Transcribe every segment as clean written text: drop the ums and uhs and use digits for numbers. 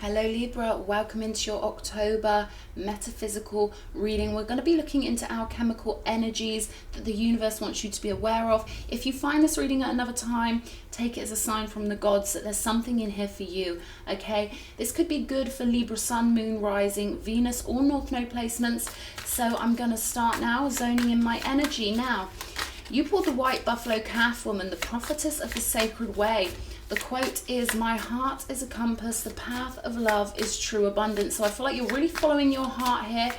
Hello Libra, welcome into your October metaphysical reading. We're going to be looking into alchemical energies that the universe wants you to be aware of. If you find this reading at another time, take it as a sign from the gods that there's something in here for you, okay? This could be good for Libra, Sun, Moon, Rising, Venus, or North Node placements. So I'm going to start now, zoning in my energy. Now, you pulled the White Buffalo Calf Woman, the prophetess of the sacred way. The quote is, "My heart is a compass, the path of love is true abundance." So I feel like you're really following your heart here.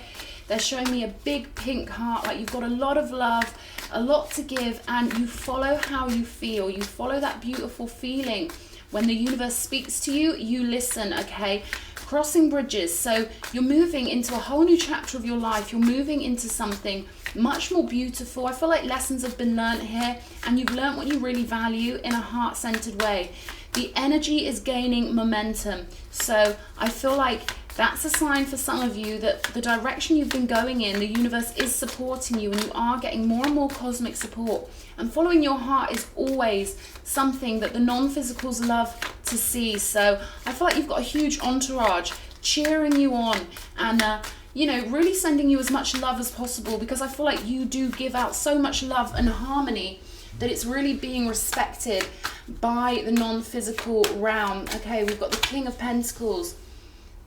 They're showing me a big pink heart, like you've got a lot of love, a lot to give, and you follow how you feel. You follow that beautiful feeling. When the universe speaks to you, you listen, okay? Crossing bridges. So you're moving into a whole new chapter of your life. You're moving into something much more beautiful. I feel like lessons have been learned here, and you've learned what you really value in a heart-centered way. The energy is gaining momentum. So I feel like that's a sign for some of you that the direction you've been going in, the universe is supporting you, and you are getting more and more cosmic support. And following your heart is always something that the non-physicals love to see. So I feel like you've got a huge entourage cheering you on and really sending you as much love as possible, because I feel like you do give out so much love and harmony that it's really being respected by the non-physical realm. Okay, we've got the King of Pentacles,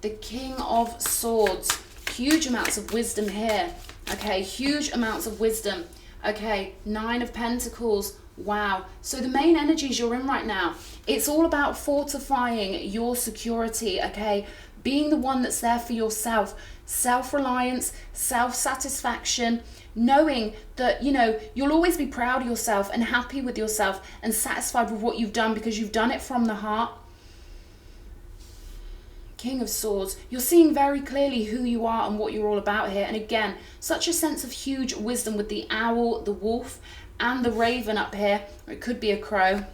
the King of Swords, huge amounts of wisdom here. Okay, huge amounts of wisdom. Okay, Nine of Pentacles. Wow. So the main energies you're in right now, it's all about fortifying your security, okay? Being the one that's there for yourself. Self-reliance, self-satisfaction, knowing that, you'll always be proud of yourself and happy with yourself and satisfied with what you've done because you've done it from the heart. King of Swords, you're seeing very clearly who you are and what you're all about here. And again, such a sense of huge wisdom with the owl, the wolf, and the raven up here. Or it could be a crow.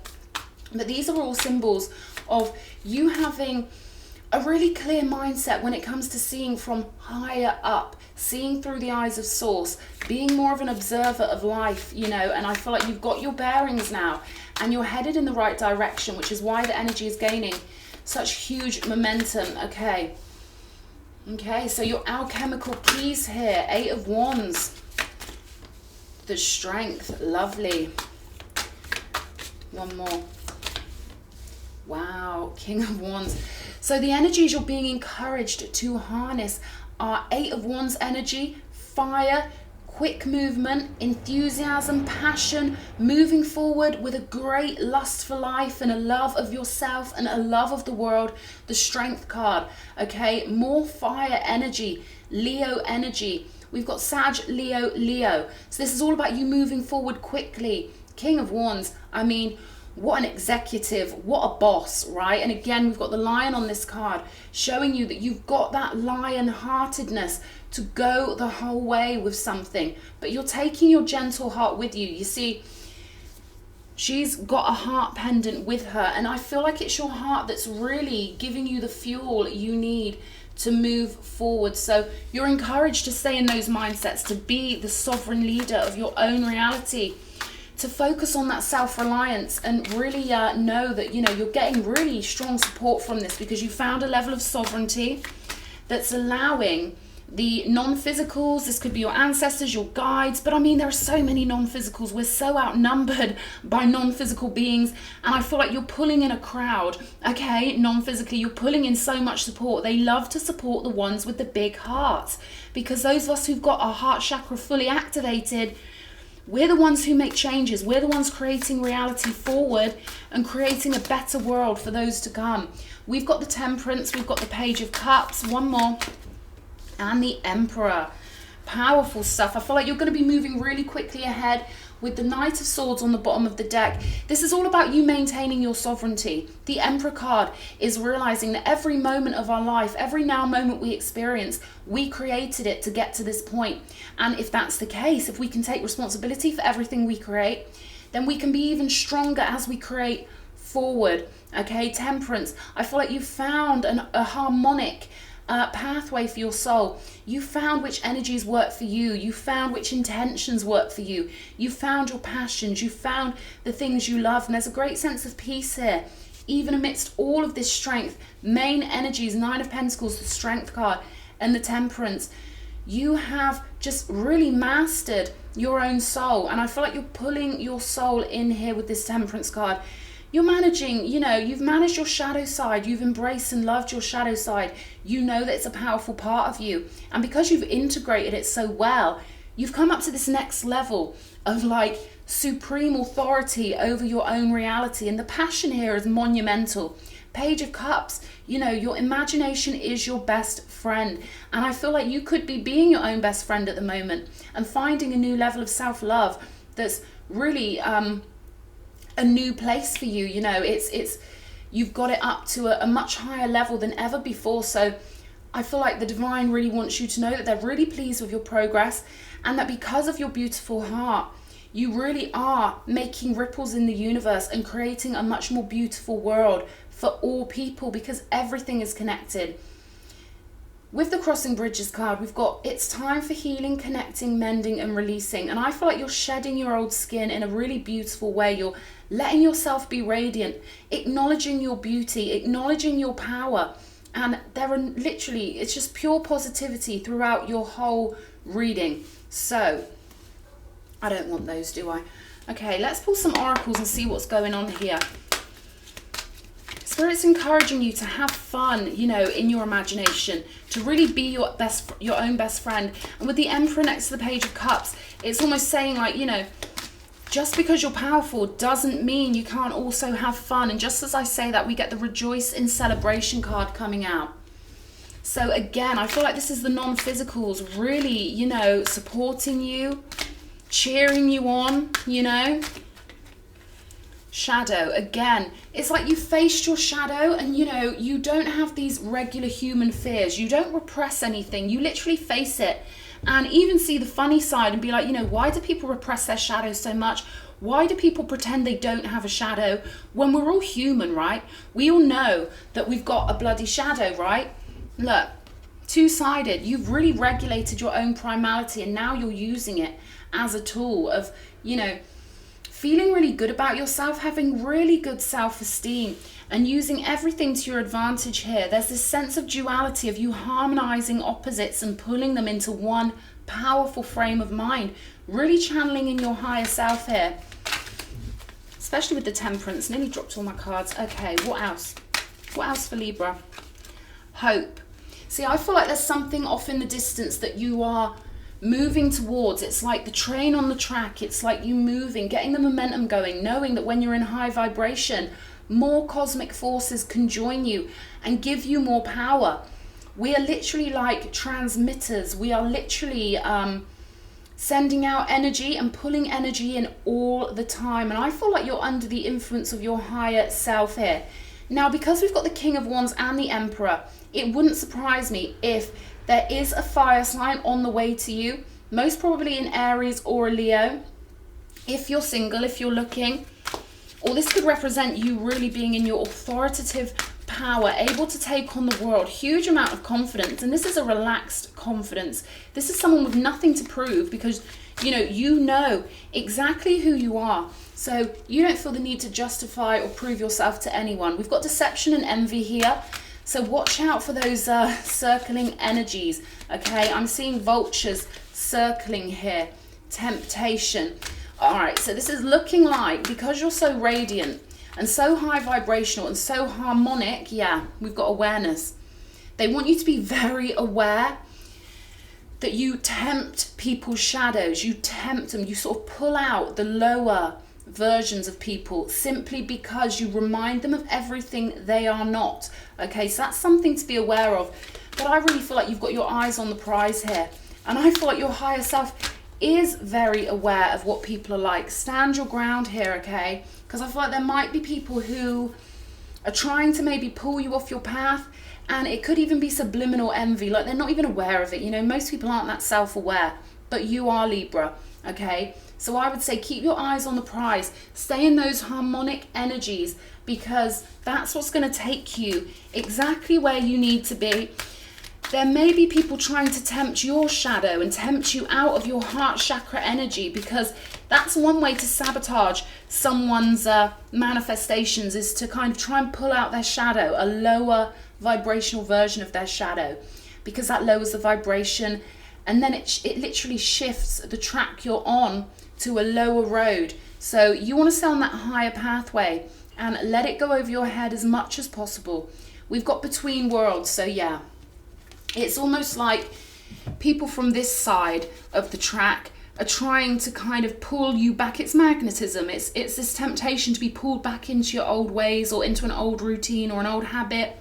But these are all symbols of you having a really clear mindset when it comes to seeing from higher up, seeing through the eyes of source, being more of an observer of life, and I feel like you've got your bearings now and you're headed in the right direction, which is why the energy is gaining such huge momentum. Okay, so your alchemical keys here, Eight of Wands, the Strength, lovely. One more. Wow, King of Wands. So the energies you're being encouraged to harness are Eight of Wands energy, fire, quick movement, enthusiasm, passion, moving forward with a great lust for life and a love of yourself and a love of the world. The Strength card, okay? More fire energy, Leo energy. We've got Sag, Leo, Leo. So this is all about you moving forward quickly. King of Wands, I mean, what an executive, what a boss, right? And again, we've got the lion on this card, showing you that you've got that lion-heartedness to go the whole way with something, but you're taking your gentle heart with you. You see, she's got a heart pendant with her, and I feel like it's your heart that's really giving you the fuel you need to move forward. So you're encouraged to stay in those mindsets, to be the sovereign leader of your own reality, to focus on that self-reliance and really know that, you're getting really strong support from this, because you found a level of sovereignty that's allowing the non-physicals, this could be your ancestors, your guides, but I mean, there are so many non-physicals. We're so outnumbered by non-physical beings, and I feel like you're pulling in a crowd, okay? Non-physically, you're pulling in so much support. They love to support the ones with the big hearts, because those of us who've got our heart chakra fully activated, we're the ones who make changes. We're the ones creating reality forward and creating a better world for those to come. We've got the Temperance, we've got the Page of Cups, one more, and the Emperor. Powerful stuff. I feel like you're going to be moving really quickly ahead with the Knight of Swords on the bottom of the deck. This is all about you maintaining your sovereignty. The Emperor card is realizing that every moment of our life, every now moment we experience, we created it to get to this point. And if that's the case, if we can take responsibility for everything we create, then we can be even stronger as we create forward. Okay, Temperance. I feel like you've found a harmonic pathway for your soul. You found which energies work for you. You found which intentions work for you. You found your passions. You found the things you love. And there's a great sense of peace here. even amidst all of this strength, main energies, 9 of Pentacles, the Strength card, and the Temperance, you have just really mastered your own soul. And I feel like you're pulling your soul in here with this Temperance card. You're managing, you know, you've managed your shadow side. You've embraced and loved your shadow side. You know that it's a powerful part of you. And because you've integrated it so well, you've come up to this next level of like supreme authority over your own reality. And the passion here is monumental. Page of Cups, you know, your imagination is your best friend. And I feel like you could be being your own best friend at the moment and finding a new level of self-love that's really a new place for you. You know, it's you've got it up to a much higher level than ever before. So I feel like the divine really wants you to know that they're really pleased with your progress, and that because of your beautiful heart, you really are making ripples in the universe and creating a much more beautiful world for all people, because everything is connected. With the Crossing Bridges card, we've got it's time for healing, connecting, mending, and releasing. And I feel like you're shedding your old skin in a really beautiful way. You're letting yourself be radiant, acknowledging your beauty, acknowledging your power. And there are literally, it's just pure positivity throughout your whole reading. So, I don't want those, do I? Okay, let's pull some oracles and see what's going on here. Spirit's encouraging you to have fun, you know, in your imagination, to really be your own best friend. And with the Emperor next to the Page of Cups, it's almost saying like, you know, just because you're powerful doesn't mean you can't also have fun. And just as I say that, we get the Rejoice in Celebration card coming out. So again, I feel like this is the non-physicals really, you know, supporting you, cheering you on, you know. Shadow, again, it's like you faced your shadow, and you know, you don't have these regular human fears. You don't repress anything. You literally face it, and even see the funny side and be like, you know, why do people repress their shadows so much? Why do people pretend they don't have a shadow when we're all human, right? We all know that we've got a bloody shadow, right? Look, two-sided. You've really regulated your own primality, and now you're using it as a tool of, you know, feeling really good about yourself, having really good self-esteem, and using everything to your advantage here. There's this sense of duality of you harmonizing opposites and pulling them into one powerful frame of mind, really channeling in your higher self here, especially with the Temperance. Nearly dropped all my cards. Okay, what else? What else for Libra? Hope. See, I feel like there's something off in the distance that you are moving towards. It's like the train on the track. It's like you moving, getting the momentum going, knowing that when you're in high vibration, more cosmic forces can join you and give you more power. We are literally like transmitters. We are literally sending out energy and pulling energy in all the time. And I feel like you're under the influence of your higher self here. Now, because we've got the King of Wands and the Emperor, it wouldn't surprise me if there is a fire sign on the way to you, most probably in Aries or a Leo. If you're single, if you're looking, or this could represent you really being in your authoritative power, able to take on the world, huge amount of confidence. And this is a relaxed confidence. This is someone with nothing to prove, because you know exactly who you are. So you don't feel the need to justify or prove yourself to anyone. We've got deception and envy here. So watch out for those circling energies, okay? I'm seeing vultures circling here. Temptation. All right, so this is looking like, because you're so radiant and so high vibrational and so harmonic, yeah, we've got awareness. They want you to be very aware that you tempt people's shadows. You tempt them. You sort of pull out the lower versions of people simply because you remind them of everything they are not. Okay, so that's something to be aware of. But I really feel like you've got your eyes on the prize here, and I feel like your higher self is very aware of what people are like. Stand your ground here, okay? Because I feel like there might be people who are trying to maybe pull you off your path, and it could even be subliminal envy, like they're not even aware of it. Most people aren't that self-aware, but you are, Libra, okay? So I would say keep your eyes on the prize. Stay in those harmonic energies, because that's what's going to take you exactly where you need to be. There may be people trying to tempt your shadow and tempt you out of your heart chakra energy, because That's one way to sabotage someone's manifestations, is to kind of try and pull out their shadow, a lower vibrational version of their shadow, because that lowers the vibration, and then it literally shifts the track you're on to a lower road. So you want to stay on that higher pathway and let it go over your head as much as possible. We've got between worlds, so yeah, it's almost like people from this side of the track are trying to kind of pull you back. It's magnetism. It's this temptation to be pulled back into your old ways or into an old routine or an old habit.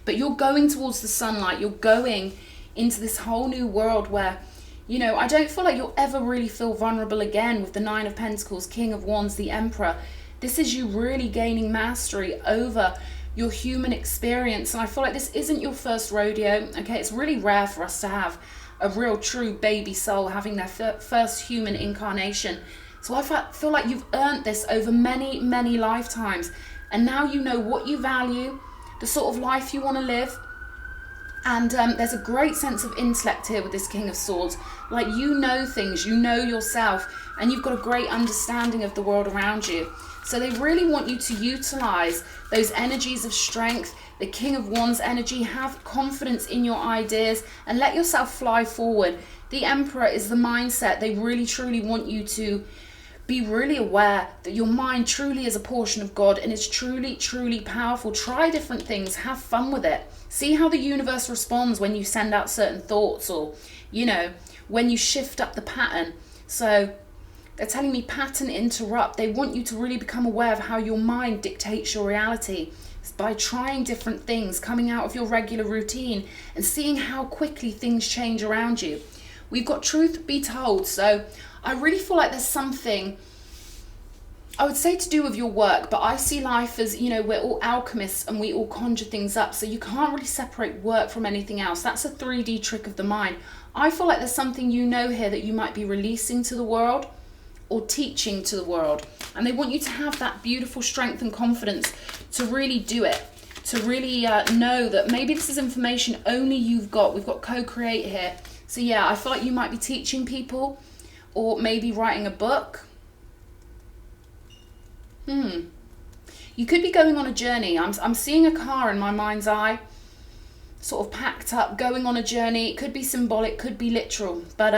But you're going towards the sunlight. You're going into this whole new world where, you know, I don't feel like you'll ever really feel vulnerable again with the Nine of Pentacles, King of Wands, the Emperor. This is you really gaining mastery over your human experience. And I feel like this isn't your first rodeo, okay? It's really rare for us to have a real true baby soul having their first human incarnation. So I feel like you've earned this over many, many lifetimes. And now you know what you value, the sort of life you want to live. And there's a great sense of intellect here with this King of Swords. Like, you know things, you know yourself, and you've got a great understanding of the world around you. So they really want you to utilize those energies of strength, the King of Wands energy. Have confidence in your ideas and let yourself fly forward. The Emperor is the mindset. They really truly want you to be really aware that your mind truly is a portion of God and it's truly, truly powerful. Try different things, have fun with it. See how the universe responds when you send out certain thoughts, or, you know, when you shift up the pattern. So they're telling me pattern interrupt. They want you to really become aware of how your mind dictates your reality. It's by trying different things, coming out of your regular routine and seeing how quickly things change around you. We've got truth be told. So I really feel like there's something, I would say, to do with your work, but I see life as, you know, we're all alchemists and we all conjure things up. So you can't really separate work from anything else. That's a 3D trick of the mind. I feel like there's something, you know, here that you might be releasing to the world or teaching to the world. And they want you to have that beautiful strength and confidence to really do it, to really know that maybe this is information only you've got. We've got co-create here. So yeah, I feel like you might be teaching people or maybe writing a book. You could be going on a journey. I'm seeing a car in my mind's eye, sort of packed up, going on a journey. It could be symbolic, could be literal. But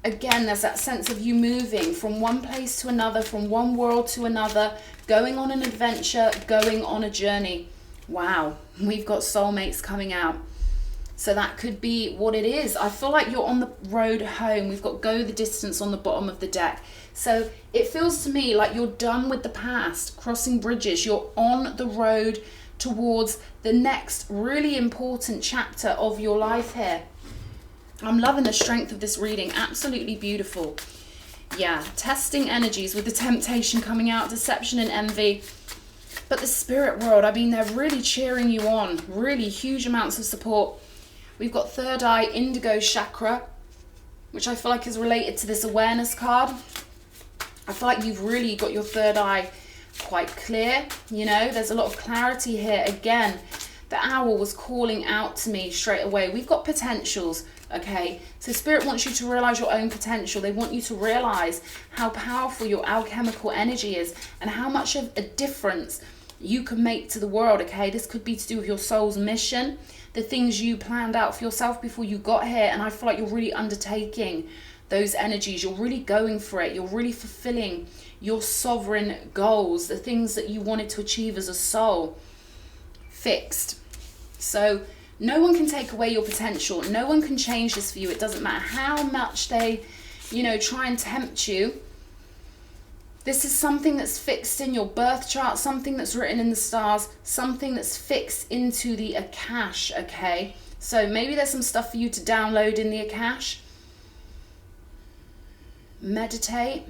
again, there's that sense of you moving from one place to another, from one world to another, going on an adventure, going on a journey. Wow, we've got soulmates coming out. So that could be what it is. I feel like you're on the road home. We've got go the distance on the bottom of the deck. So it feels to me like you're done with the past, crossing bridges. You're on the road towards the next really important chapter of your life here. I'm loving the strength of this reading. Absolutely beautiful. Yeah, testing energies with the temptation coming out, deception and envy. But the spirit world, I mean, they're really cheering you on. Really huge amounts of support. We've got third eye, indigo chakra, which I feel like is related to this awareness card. I feel like you've really got your third eye quite clear. You know, there's a lot of clarity here. Again, the owl was calling out to me straight away. We've got potentials, okay? So Spirit wants you to realize your own potential. They want you to realize how powerful your alchemical energy is and how much of a difference you can make to the world, okay? This could be to do with your soul's mission, the things you planned out for yourself before you got here. And I feel like you're really undertaking those energies. You're really going for it. You're really fulfilling your sovereign goals, the things that you wanted to achieve as a soul. Fixed. So no one can take away your potential. No one can change this for you. It doesn't matter how much they, you know, try and tempt you. This is something that's fixed in your birth chart, something that's written in the stars, something that's fixed into the Akash, okay? So maybe there's some stuff for you to download in the Akash. Meditate.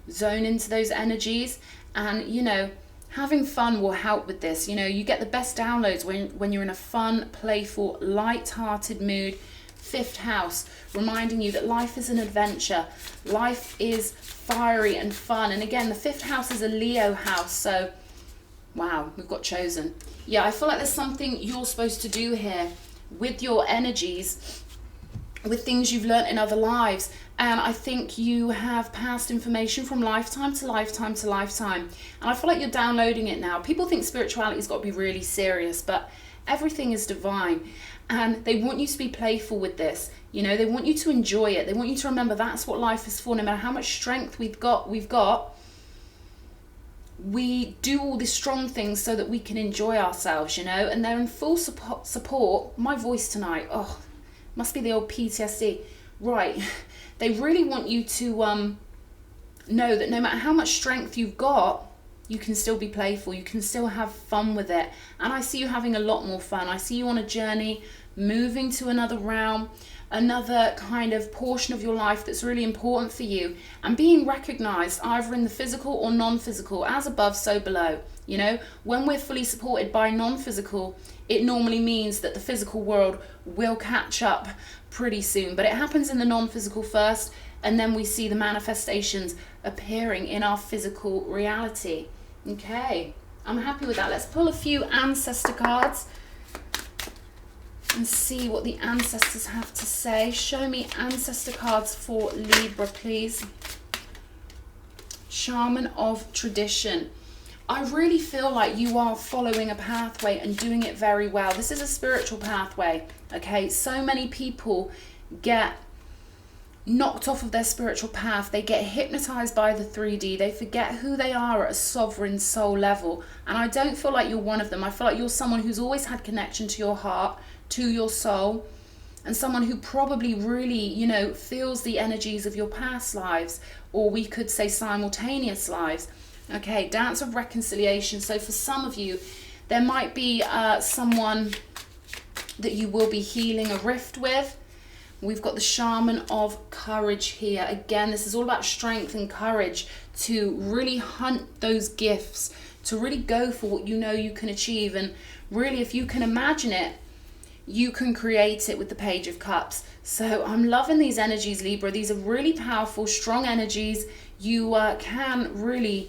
Zone into those energies. And, you know, having fun will help with this. You know, you get the best downloads when you're in a fun, playful, light-hearted mood. Fifth house, reminding you that life is an adventure. Life is fiery and fun. And again, the fifth house is a Leo house. So, wow, we've got chosen. Yeah, I feel like there's something you're supposed to do here with your energies. with things you've learnt in other lives. And I think you have passed information from lifetime to lifetime to lifetime. And I feel like you're downloading it now. People think spirituality's got to be really serious, but everything is divine. And they want you to be playful with this. You know, they want you to enjoy it. They want you to remember that's what life is for. No matter how much strength we do all these strong things so that we can enjoy ourselves, you know. And they're in full support. My voice tonight, oh, must be the old PTSD. Right. They really want you to know that no matter how much strength you've got, you can still be playful. You can still have fun with it. And I see you having a lot more fun. I see you on a journey, moving to another realm, another kind of portion of your life that's really important for you, and being recognized either in the physical or non-physical, as above, so below. You know, when we're fully supported by non-physical, it normally means that the physical world will catch up pretty soon. But it happens in the non-physical first, and then we see the manifestations appearing in our physical reality. Okay, I'm happy with that. Let's pull a few ancestor cards and see what the ancestors have to say. Show me ancestor cards for Libra, please. Shaman of tradition. I really feel like you are following a pathway and doing it very well. This is a spiritual pathway, okay? So many people get knocked off of their spiritual path. They get hypnotized by the 3D. They forget who they are at a sovereign soul level. And I don't feel like you're one of them. I feel like you're someone who's always had connection to your heart, to your soul, and someone who probably really, you know, feels the energies of your past lives, or we could say simultaneous lives. Okay, dance of reconciliation. So for some of you, there might be someone that you will be healing a rift with. We've got the shaman of courage here. Again, this is all about strength and courage to really hunt those gifts, to really go for what you know you can achieve. And really, if you can imagine it, you can create it with the Page of Cups. So I'm loving these energies, Libra. These are really powerful, strong energies. You can really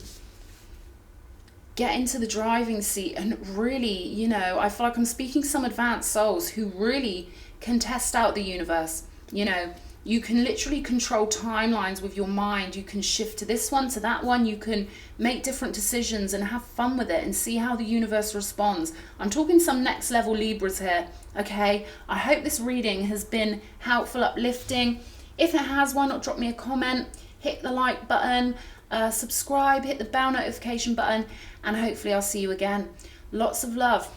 get into the driving seat and really, you know, I feel like I'm speaking to some advanced souls who really can test out the universe. You know, you can literally control timelines with your mind. You can shift to this one, to that one. You can make different decisions and have fun with it and see how the universe responds. I'm talking some next level Libras here, okay? I hope this reading has been helpful, uplifting. If it has, why not drop me a comment, hit the like button, subscribe, hit the bell notification button, and hopefully I'll see you again. Lots of love.